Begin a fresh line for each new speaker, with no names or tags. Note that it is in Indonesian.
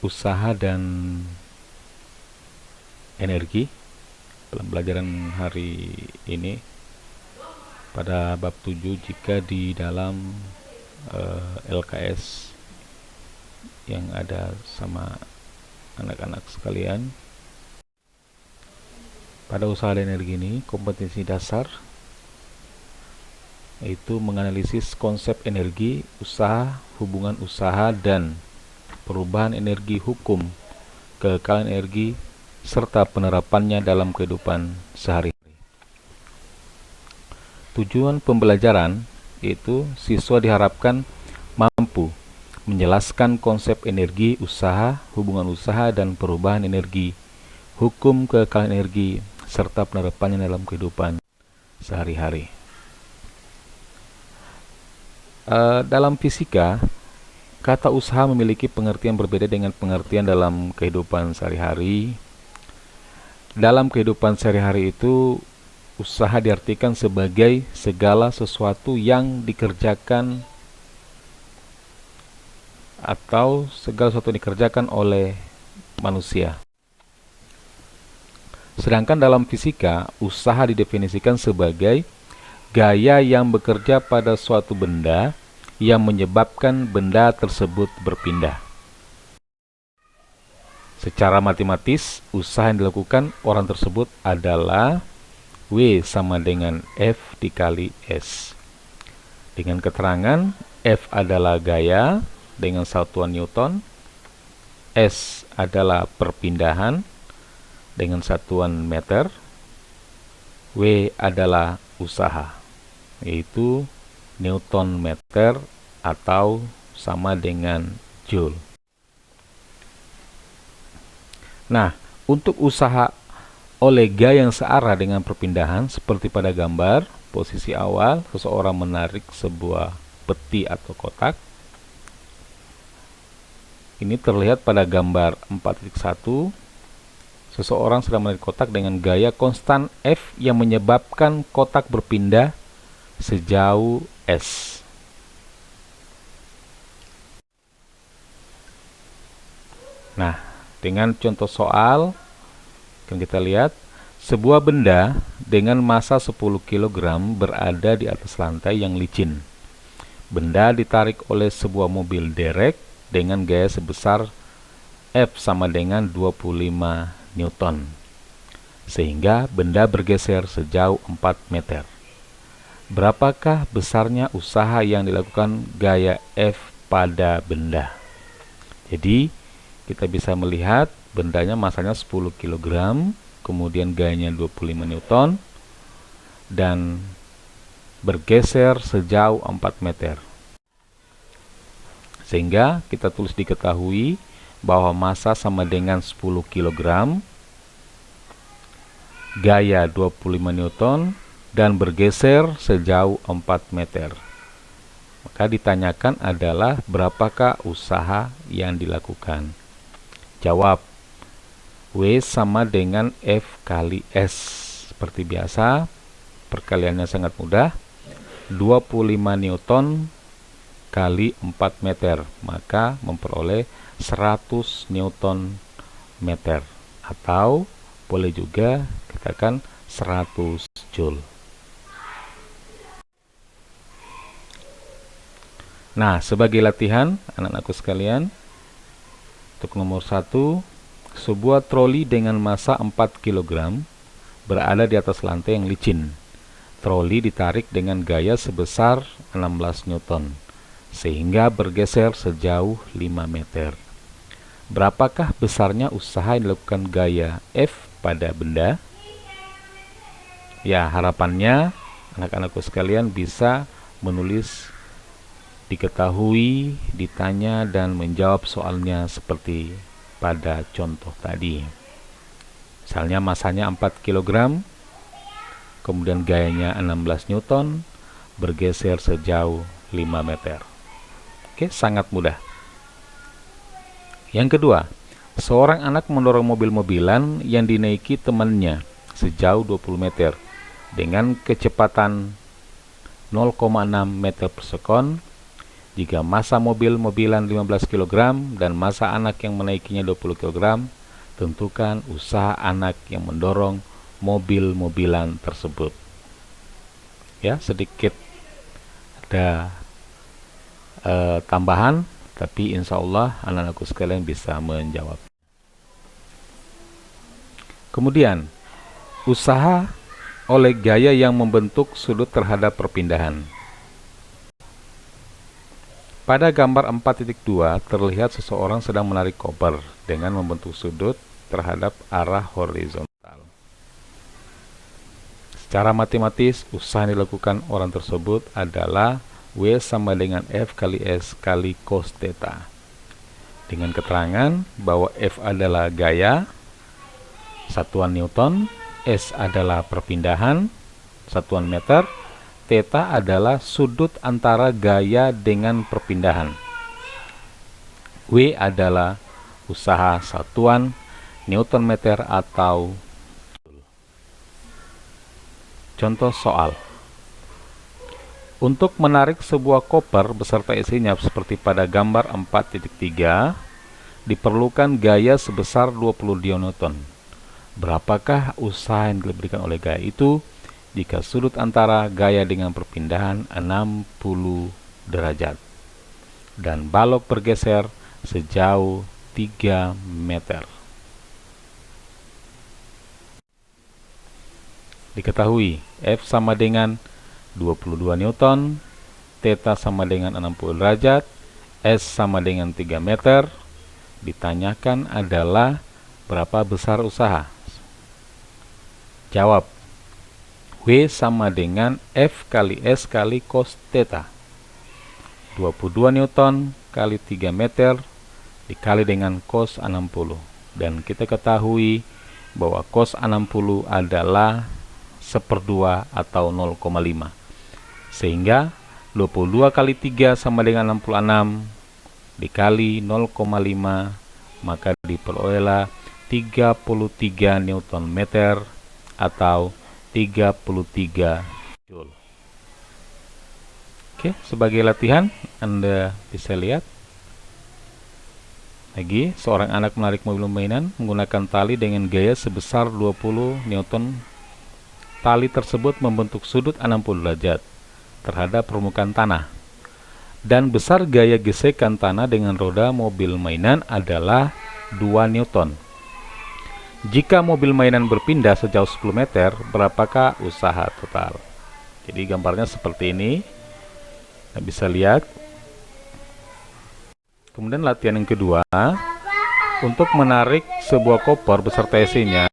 usaha dan energi dalam pelajaran hari ini pada bab 7 jika di dalam LKS yang ada sama anak-anak sekalian. Pada usaha dan energi ini, kompetensi dasar yaitu menganalisis konsep energi, usaha, hubungan usaha, dan perubahan energi, hukum, kekekalan energi, serta penerapannya dalam kehidupan sehari-hari. Tujuan pembelajaran yaitu siswa diharapkan mampu menjelaskan konsep energi, usaha, hubungan usaha, dan perubahan energi, hukum kekekalan energi, serta penerapannya dalam kehidupan sehari-hari. Dalam fisika, kata usaha memiliki pengertian berbeda dengan pengertian dalam kehidupan sehari-hari. Dalam kehidupan sehari-hari itu, usaha diartikan sebagai segala sesuatu yang dikerjakan atau segala sesuatu yang dikerjakan oleh manusia. Sedangkan dalam fisika, usaha didefinisikan sebagai gaya yang bekerja pada suatu benda yang menyebabkan benda tersebut berpindah. Secara matematis, usaha yang dilakukan orang tersebut adalah W sama dengan F dikali S. Dengan keterangan, F adalah gaya dengan satuan Newton, S adalah perpindahan dengan satuan meter, W adalah usaha, yaitu Newton meter atau sama dengan Joule. Nah, untuk usaha oleh gaya yang searah dengan perpindahan, seperti pada gambar, posisi awal, seseorang menarik sebuah peti atau kotak. Ini terlihat pada gambar 4.1. Seseorang sedang menarik kotak dengan gaya konstan F yang menyebabkan kotak berpindah sejauh S. Nah, dengan contoh soal yang kita lihat, sebuah benda dengan massa 10 kg berada di atas lantai yang licin. Benda ditarik oleh sebuah mobil derek dengan gaya sebesar F sama dengan 25 Newton, sehingga benda bergeser sejauh 4 meter. Berapakah besarnya usaha yang dilakukan gaya F pada benda? Jadi, kita bisa melihat bendanya masanya 10 kg, kemudian gayanya 25 Newton, dan bergeser sejauh 4 meter. Sehingga kita tulis diketahui bahwa massa sama dengan 10 kg, gaya 25 Newton, dan bergeser sejauh 4 meter. Maka ditanyakan adalah berapakah usaha yang dilakukan. Jawab, W sama dengan F kali S. Seperti biasa, perkaliannya sangat mudah. 25 Newton kali 4 meter, maka memperoleh 100 Newton meter, atau boleh juga katakan 100 Joule. Nah, sebagai latihan anak-anakku sekalian, untuk nomor 1, sebuah troli dengan massa 4 kg berada di atas lantai yang licin. Troli ditarik dengan gaya sebesar 16 Newton, sehingga bergeser sejauh 5 meter. Berapakah besarnya usaha yang dilakukan gaya F pada benda? Ya, harapannya anak-anakku sekalian bisa menulis diketahui, ditanya, dan menjawab soalnya seperti pada contoh tadi. Misalnya masanya 4 kg, kemudian gayanya 16 Newton, bergeser sejauh 5 meter. Oke, sangat mudah. Yang kedua, seorang anak mendorong mobil-mobilan yang dinaiki temannya sejauh 20 meter dengan kecepatan 0,6 meter per sekon Jika massa mobil-mobilan 15 kg dan massa anak yang menaikinya 20 kg, tentukan usaha anak yang mendorong mobil-mobilan tersebut. Ya, sedikit ada tambahan, tapi insya Allah anak-anakku sekalian bisa menjawab. Kemudian, usaha oleh gaya yang membentuk sudut terhadap perpindahan. Pada gambar 4.2 terlihat seseorang sedang menarik koper dengan membentuk sudut terhadap arah horizontal. Secara matematis, usaha yang dilakukan orang tersebut adalah W sama dengan F kali S kali cos theta. Dengan keterangan bahwa F adalah gaya, satuan Newton, S adalah perpindahan, satuan meter, theta adalah sudut antara gaya dengan perpindahan. W adalah usaha satuan Newton meter atau Joule. Contoh soal. Untuk menarik sebuah koper beserta isinya seperti pada gambar 4.3, diperlukan gaya sebesar 20 Newton. Berapakah usaha yang diberikan oleh gaya itu jika sudut antara gaya dengan perpindahan 60 derajat dan balok bergeser sejauh 3 meter? Diketahui F sama dengan 22 Newton, theta sama dengan 60 derajat, S sama dengan 3 meter. Ditanyakan adalah berapa besar usaha? Jawab, W sama dengan F kali S kali cos theta. 22 Newton kali 3 meter dikali dengan cos 60. Dan kita ketahui bahwa cos 60 adalah 1/2 atau 0,5. Sehingga 22 kali 3 sama dengan 66 dikali 0,5, maka diperolehlah 33 Newton meter atau 33 Joule. Oke, sebagai latihan Anda bisa lihat lagi, seorang anak menarik mobil mainan menggunakan tali dengan gaya sebesar 20 Newton. Tali tersebut membentuk sudut 60 derajat terhadap permukaan tanah, dan besar gaya gesekan tanah dengan roda mobil mainan adalah 2 Newton. Jika mobil mainan berpindah sejauh 10 meter, berapakah usaha total? Jadi gambarnya seperti ini, Anda bisa lihat. Kemudian latihan yang kedua, untuk menarik sebuah koper beserta isinya